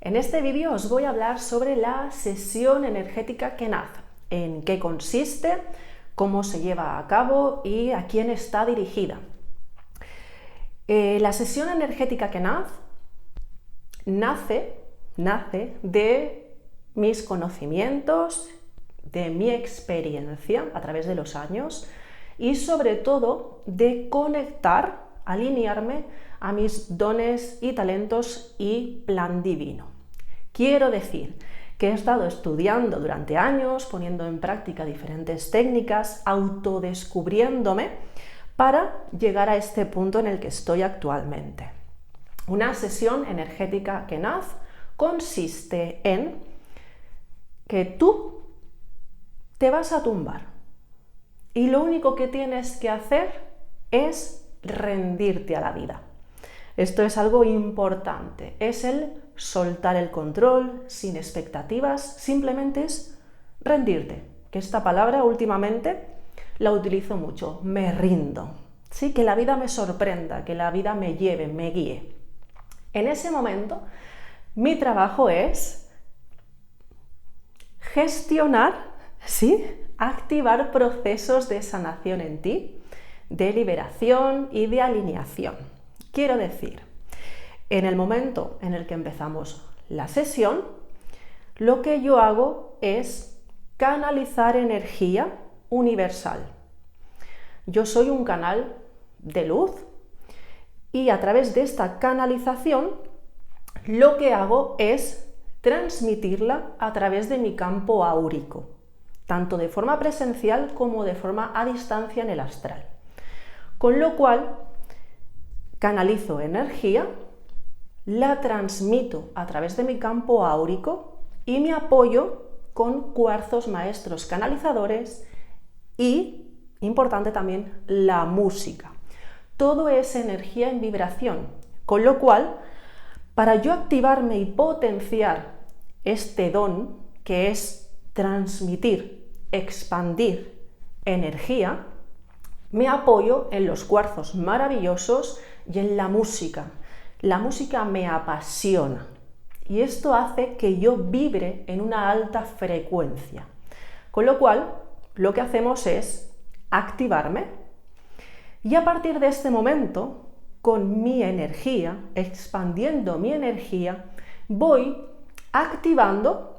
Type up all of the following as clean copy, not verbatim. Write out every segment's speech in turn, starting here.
En este vídeo os voy a hablar sobre la sesión energética Kenath, en qué consiste, cómo se lleva a cabo y a quién está dirigida. La sesión energética Kenath nace de mis conocimientos, de mi experiencia a través de los años y sobre todo de conectar, alinearme a mis dones y talentos y plan divino. Quiero decir que he estado estudiando durante años, poniendo en práctica diferentes técnicas, autodescubriéndome para llegar a este punto en el que estoy actualmente. Una sesión energética Kenath consiste en que tú te vas a tumbar y lo único que tienes que hacer es rendirte a la vida. Esto es algo importante, es el soltar el control, sin expectativas, simplemente es rendirte, que esta palabra últimamente la utilizo mucho, me rindo, ¿sí? Que la vida me sorprenda, que la vida me lleve, me guíe. En ese momento, mi trabajo es gestionar, ¿sí? Activar procesos de sanación en ti, de liberación y de alineación. Quiero decir, en el momento en el que empezamos la sesión, lo que yo hago es canalizar energía universal. Yo soy un canal de luz y a través de esta canalización lo que hago es transmitirla a través de mi campo áurico, tanto de forma presencial como de forma a distancia en el astral. Con lo cual, canalizo energía, la transmito a través de mi campo áurico y me apoyo con cuarzos maestros canalizadores y, importante también, la música. Todo es energía en vibración, con lo cual, para yo activarme y potenciar este don, que es transmitir, expandir energía, me apoyo en los cuarzos maravillosos y en la música. La música me apasiona y esto hace que yo vibre en una alta frecuencia. Con lo cual, lo que hacemos es activarme y a partir de este momento, con mi energía, expandiendo mi energía, voy activando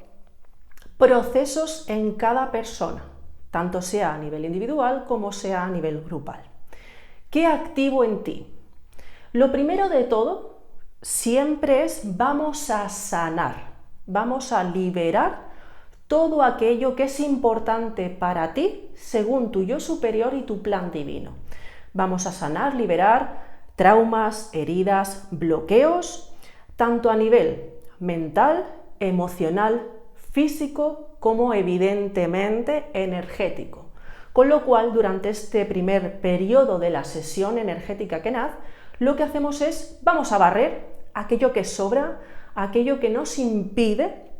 procesos en cada persona, tanto sea a nivel individual como sea a nivel grupal. ¿Qué activo en ti? Lo primero de todo siempre es vamos a sanar, vamos a liberar todo aquello que es importante para ti según tu yo superior y tu plan divino. Vamos a sanar, liberar traumas, heridas, bloqueos, tanto a nivel mental, emocional, físico, como evidentemente energético. Con lo cual, durante este primer periodo de la sesión energética Kenath, lo que hacemos es, vamos a barrer aquello que sobra, aquello que nos impide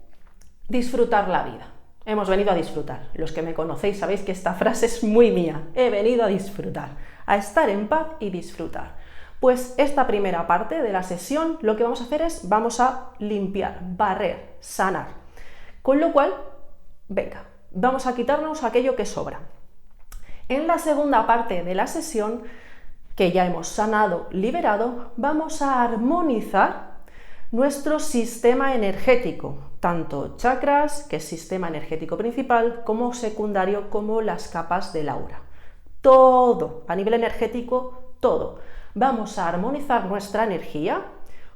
disfrutar la vida. Hemos venido a disfrutar. Los que me conocéis sabéis que esta frase es muy mía. He venido a disfrutar, a estar en paz y disfrutar. Pues esta primera parte de la sesión lo que vamos a hacer es, vamos a limpiar, barrer, sanar. Con lo cual, venga, vamos a quitarnos aquello que sobra. En la segunda parte de la sesión, que ya hemos sanado, liberado, vamos a armonizar nuestro sistema energético, tanto chakras, que es sistema energético principal, como secundario, como las capas del aura. Todo, a nivel energético, todo. Vamos a armonizar nuestra energía,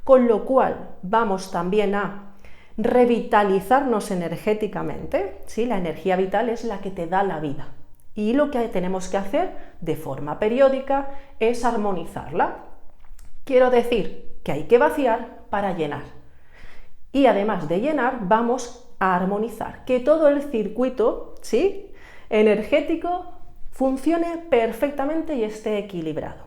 con lo cual vamos también a revitalizarnos energéticamente, ¿sí? La energía vital es la que te da la vida y lo que tenemos que hacer de forma periódica es armonizarla. Quiero decir que hay que vaciar para llenar y además de llenar vamos a armonizar, que todo el circuito, ¿sí? energético funcione perfectamente y esté equilibrado.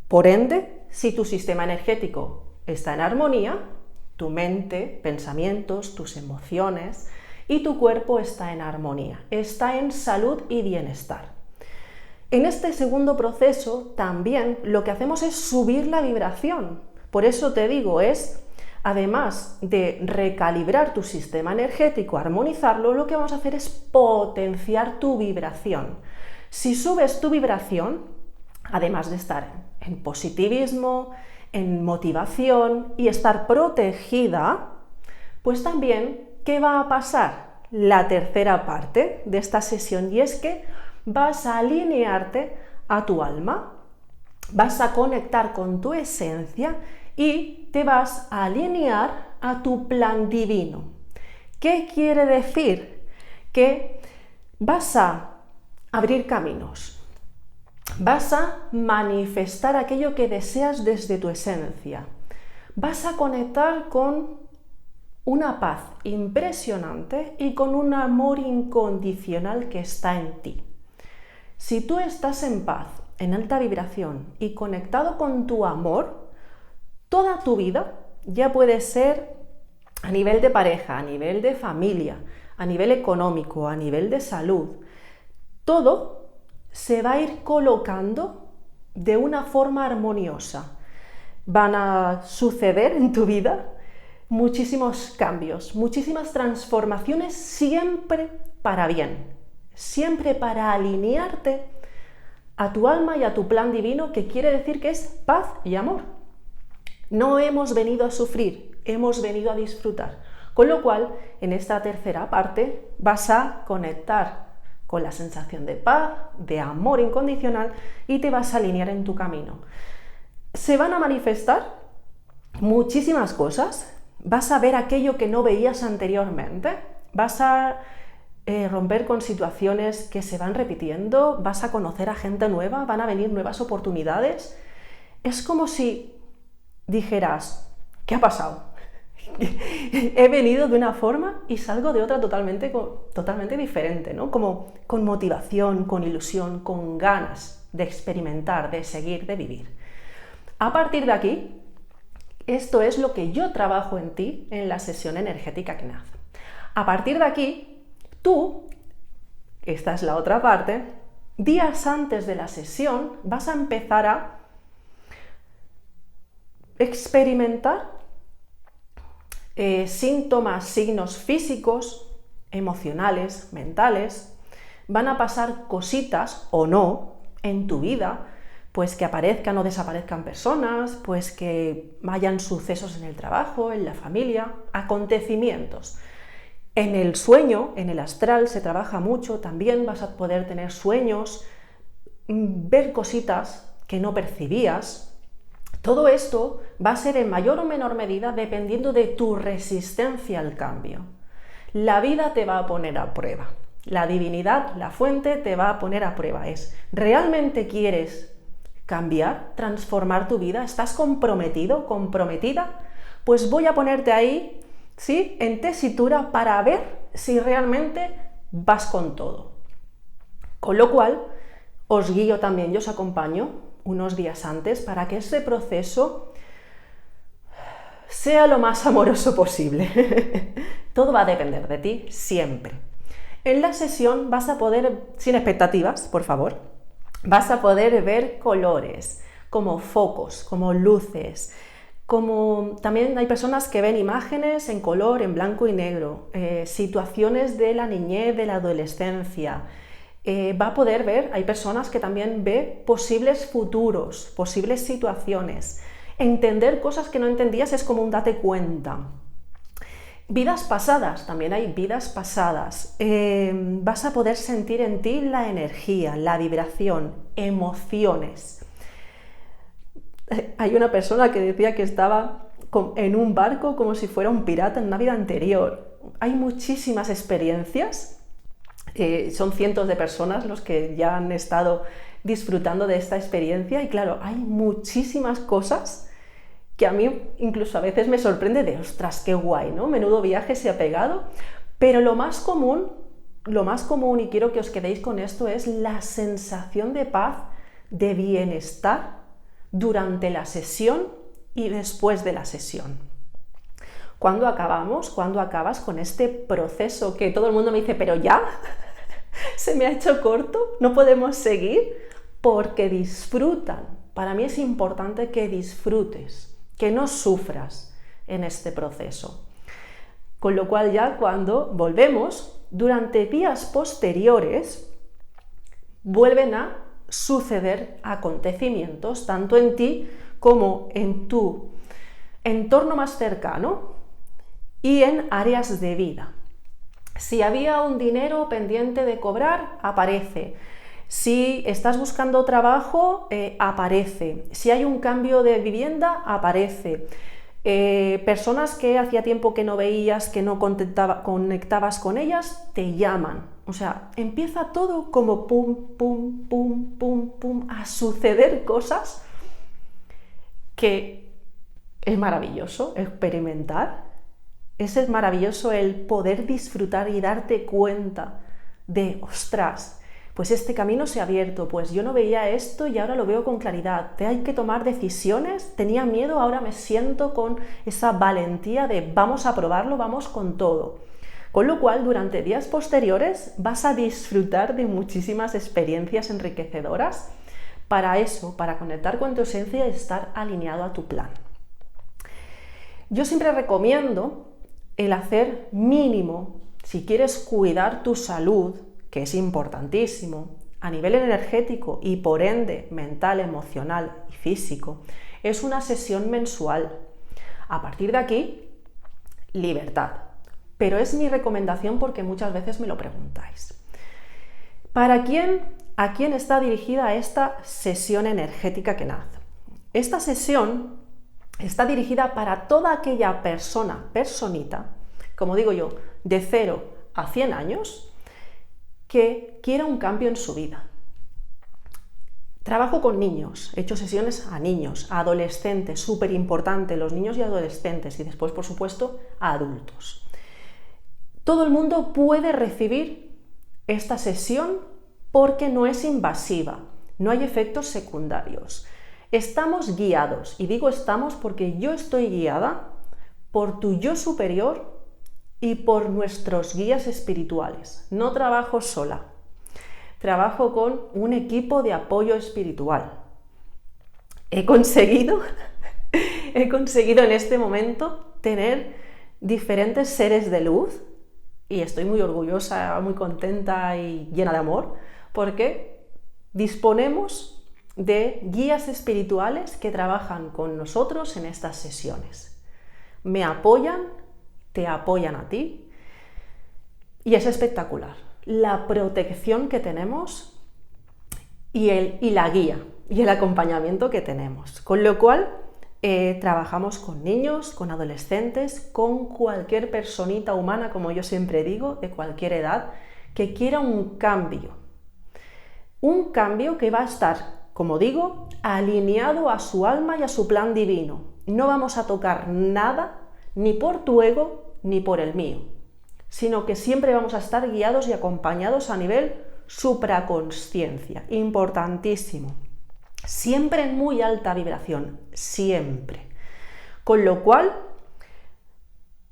Por ende, si tu sistema energético está en armonía, tu mente, pensamientos, tus emociones y tu cuerpo está en armonía, está en salud y bienestar. En este segundo proceso también lo que hacemos es subir la vibración. Por eso te digo, es además de recalibrar tu sistema energético, armonizarlo, lo que vamos a hacer es potenciar tu vibración. Si subes tu vibración, además de estar en positivismo, en motivación y estar protegida, pues también, ¿qué va a pasar? La tercera parte de esta sesión, y es que vas a alinearte a tu alma, vas a conectar con tu esencia y te vas a alinear a tu plan divino. ¿Qué quiere decir? Que vas a abrir caminos, vas a manifestar aquello que deseas desde tu esencia, vas a conectar con una paz impresionante y con un amor incondicional que está en ti. Si tú estás en paz, en alta vibración y conectado con tu amor, toda tu vida ya puede ser a nivel de pareja, a nivel de familia, a nivel económico, a nivel de salud, todo se va a ir colocando de una forma armoniosa. Van a suceder en tu vida muchísimos cambios, muchísimas transformaciones, siempre para bien, siempre para alinearte a tu alma y a tu plan divino, que quiere decir que es paz y amor. No hemos venido a sufrir, hemos venido a disfrutar. Con lo cual, en esta tercera parte vas a conectar con la sensación de paz, de amor incondicional, y te vas a alinear en tu camino. Se van a manifestar muchísimas cosas. Vas a ver aquello que no veías anteriormente, vas a romper con situaciones que se van repitiendo, vas a conocer a gente nueva, van a venir nuevas oportunidades. Es como si dijeras, ¿qué ha pasado? He venido de una forma y salgo de otra totalmente diferente, ¿no? Como con motivación, con ilusión, con ganas de experimentar, de seguir, de vivir. A partir de aquí, esto es lo que yo trabajo en ti en la sesión energética Knaz. A partir de aquí, tú, esta es la otra parte, días antes de la sesión vas a empezar a experimentar síntomas, signos físicos, emocionales, mentales. Van a pasar cositas o no en tu vida, pues que aparezcan o desaparezcan personas, pues que hayan sucesos en el trabajo, en la familia, acontecimientos. En el sueño, en el astral, se trabaja mucho, también vas a poder tener sueños, ver cositas que no percibías. Todo esto va a ser en mayor o menor medida dependiendo de tu resistencia al cambio. La vida te va a poner a prueba. La divinidad, la fuente, te va a poner a prueba. ¿Realmente quieres cambiar, transformar tu vida? ¿Estás comprometido, comprometida? Pues voy a ponerte ahí, ¿sí?, en tesitura para ver si realmente vas con todo. Con lo cual, os guío también, yo os acompaño unos días antes para que ese proceso sea lo más amoroso posible. Todo va a depender de ti, siempre. En la sesión vas a poder, sin expectativas, por favor, vas a poder ver colores, como focos, como luces, como también hay personas que ven imágenes en color, en blanco y negro, situaciones de la niñez, de la adolescencia. Va a poder ver, hay personas que también ven posibles futuros, posibles situaciones. Entender cosas que no entendías es como un date cuenta. Vidas pasadas, también hay vidas pasadas. Vas a poder sentir en ti la energía, la vibración, emociones. Hay una persona que decía que estaba en un barco como si fuera un pirata en una vida anterior. Hay muchísimas experiencias. Son cientos de personas los que ya han estado disfrutando de esta experiencia y claro, hay muchísimas cosas que a mí incluso a veces me sorprende de ostras, qué guay, ¿no? Menudo viaje se ha pegado, pero lo más común y quiero que os quedéis con esto es la sensación de paz, de bienestar durante la sesión y después de la sesión. ¿Cuándo acabas con este proceso que todo el mundo me dice, pero ya? ¿Se me ha hecho corto? ¿No podemos seguir? Porque disfrutan. Para mí es importante que disfrutes, que no sufras. en este proceso. Con lo cual ya cuando volvemos, durante días posteriores, vuelven a suceder acontecimientos tanto en ti como en tu entorno más cercano y en áreas de vida. Si había un dinero pendiente de cobrar, aparece. Si estás buscando trabajo, aparece. Si hay un cambio de vivienda, aparece. Personas que hacía tiempo que no veías, que no conectabas con ellas, te llaman. O sea, empieza todo como pum, pum, pum, pum, pum, a suceder cosas que es maravilloso experimentar. Es maravilloso el poder disfrutar y darte cuenta de, ostras, pues este camino se ha abierto, pues yo no veía esto y ahora lo veo con claridad. Hay que tomar decisiones, tenía miedo, ahora me siento con esa valentía de vamos a probarlo, vamos con todo. Con lo cual, durante días posteriores vas a disfrutar de muchísimas experiencias enriquecedoras para eso, para conectar con tu esencia y estar alineado a tu plan. Yo siempre recomiendo el hacer mínimo, si quieres cuidar tu salud, que es importantísimo, a nivel energético y por ende mental, emocional y físico, es una sesión mensual. A partir de aquí, libertad. Pero es mi recomendación porque muchas veces me lo preguntáis. ¿A quién está dirigida esta sesión energética que nace? Esta sesión está dirigida para toda aquella personita, como digo yo, de 0 a 100 años, que quiera un cambio en su vida. Trabajo con niños, he hecho sesiones a niños, a adolescentes, súper importante, los niños y adolescentes, y después, por supuesto, a adultos. Todo el mundo puede recibir esta sesión porque no es invasiva, no hay efectos secundarios. Estamos guiados, y digo estamos porque yo estoy guiada por tu yo superior y por nuestros guías espirituales. No trabajo sola, trabajo con un equipo de apoyo espiritual. He conseguido en este momento tener diferentes seres de luz y estoy muy orgullosa, muy contenta y llena de amor porque disponemos de guías espirituales que trabajan con nosotros en estas sesiones. Me apoyan, te apoyan a ti y es espectacular la protección que tenemos y la guía y el acompañamiento que tenemos. Con lo cual trabajamos con niños, con adolescentes, con cualquier personita humana, como yo siempre digo, de cualquier edad, que quiera un cambio. Un cambio que va a estar, como digo, alineado a su alma y a su plan divino. No vamos a tocar nada, ni por tu ego, ni por el mío, sino que siempre vamos a estar guiados y acompañados a nivel supraconsciencia. Importantísimo. Siempre en muy alta vibración, siempre. Con lo cual,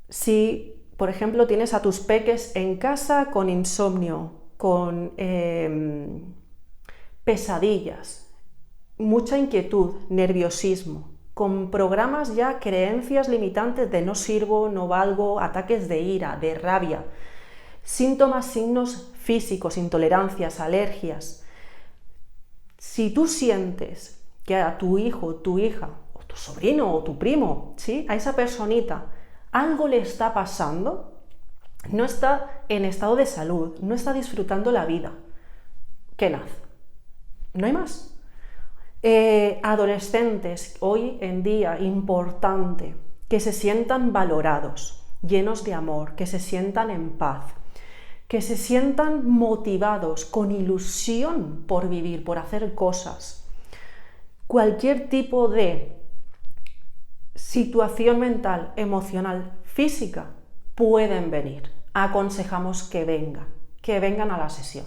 si, por ejemplo, tienes a tus peques en casa con insomnio, con pesadillas, mucha inquietud, nerviosismo, con programas ya, creencias limitantes de no sirvo, no valgo, ataques de ira, de rabia, síntomas, signos físicos, intolerancias, alergias. Si tú sientes que a tu hijo, tu hija, o tu sobrino o tu primo, ¿sí?, a esa personita algo le está pasando, no está en estado de salud, no está disfrutando la vida, ¿qué nace? No hay más. Adolescentes, hoy en día, importante, que se sientan valorados, llenos de amor, que se sientan en paz, que se sientan motivados, con ilusión por vivir, por hacer cosas. Cualquier tipo de situación mental, emocional, física, pueden venir. Aconsejamos que vengan a la sesión.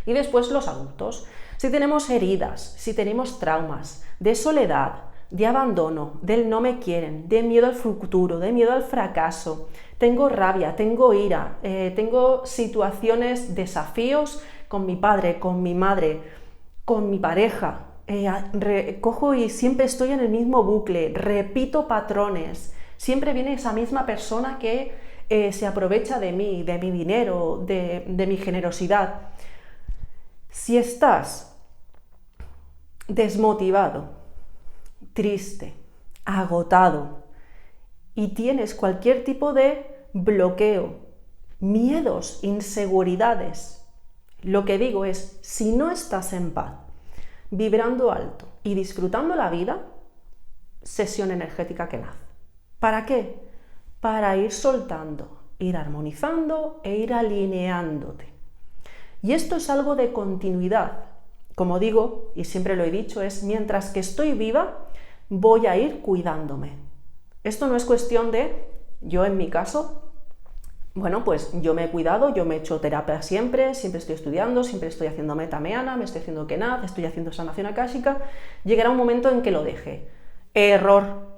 Y después los adultos. Si tenemos heridas, si tenemos traumas de soledad, de abandono, del no me quieren, de miedo al futuro, de miedo al fracaso, tengo rabia, tengo ira, tengo situaciones, desafíos con mi padre, con mi madre, con mi pareja, cojo y siempre estoy en el mismo bucle, repito patrones, Siempre viene esa misma persona que se aprovecha de mí, de mi dinero, de mi generosidad. Si estás desmotivado, triste, agotado y tienes cualquier tipo de bloqueo, miedos, inseguridades, lo que digo es, si no estás en paz, vibrando alto y disfrutando la vida, sesión energética Kenaz. ¿Para qué? Para ir soltando, ir armonizando e ir alineándote. Y esto es algo de continuidad. Como digo, y siempre lo he dicho, es mientras que estoy viva, voy a ir cuidándome. Esto no es cuestión de, yo en mi caso, bueno, pues yo me he cuidado, yo me he hecho terapia siempre estoy estudiando, siempre estoy haciendo metameana, me estoy haciendo Kenaz, estoy haciendo sanación akáshica. Llegará un momento en que lo deje. Error.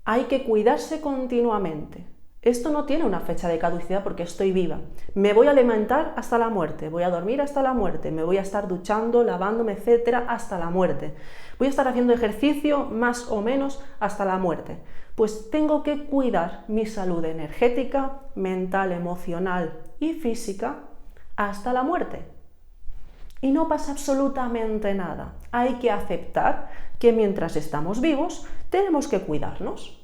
Hay que cuidarse continuamente. Esto no tiene una fecha de caducidad porque estoy viva. Me voy a alimentar hasta la muerte, voy a dormir hasta la muerte, me voy a estar duchando, lavándome, etcétera, hasta la muerte. Voy a estar haciendo ejercicio más o menos hasta la muerte. Pues tengo que cuidar mi salud energética, mental, emocional y física hasta la muerte. Y no pasa absolutamente nada. Hay que aceptar que mientras estamos vivos tenemos que cuidarnos.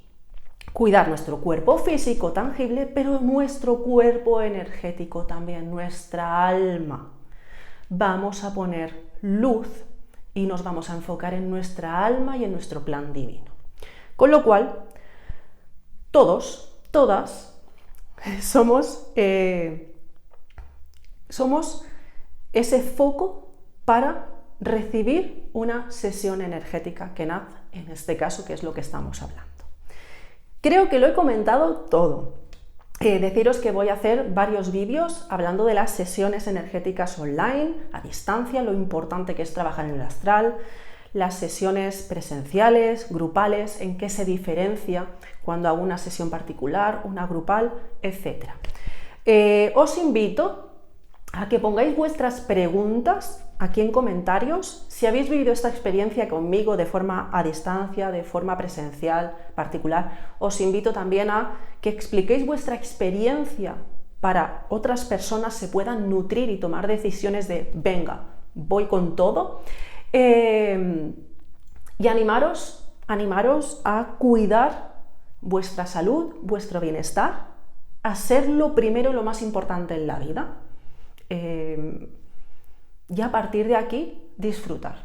Cuidar nuestro cuerpo físico tangible, pero nuestro cuerpo energético también, nuestra alma. Vamos a poner luz y nos vamos a enfocar en nuestra alma y en nuestro plan divino. Con lo cual, todos, todas, somos ese foco para recibir una sesión energética Kenaz, en este caso, que es lo que estamos hablando. Creo que lo he comentado todo. Deciros que voy a hacer varios vídeos hablando de las sesiones energéticas online, a distancia, lo importante que es trabajar en el astral, las sesiones presenciales, grupales, en qué se diferencia cuando hago una sesión particular, una grupal, etc. Os invito a que pongáis vuestras preguntas aquí en comentarios. Si habéis vivido esta experiencia conmigo de forma a distancia, de forma presencial, particular, os invito también a que expliquéis vuestra experiencia para otras personas se puedan nutrir y tomar decisiones de venga, voy con todo. Y animaros a cuidar vuestra salud, vuestro bienestar, a ser lo primero, lo más importante en la vida. Y a partir de aquí disfrutar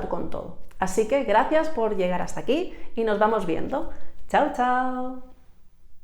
con todo. Así que gracias por llegar hasta aquí y nos vamos viendo. Chao, chao.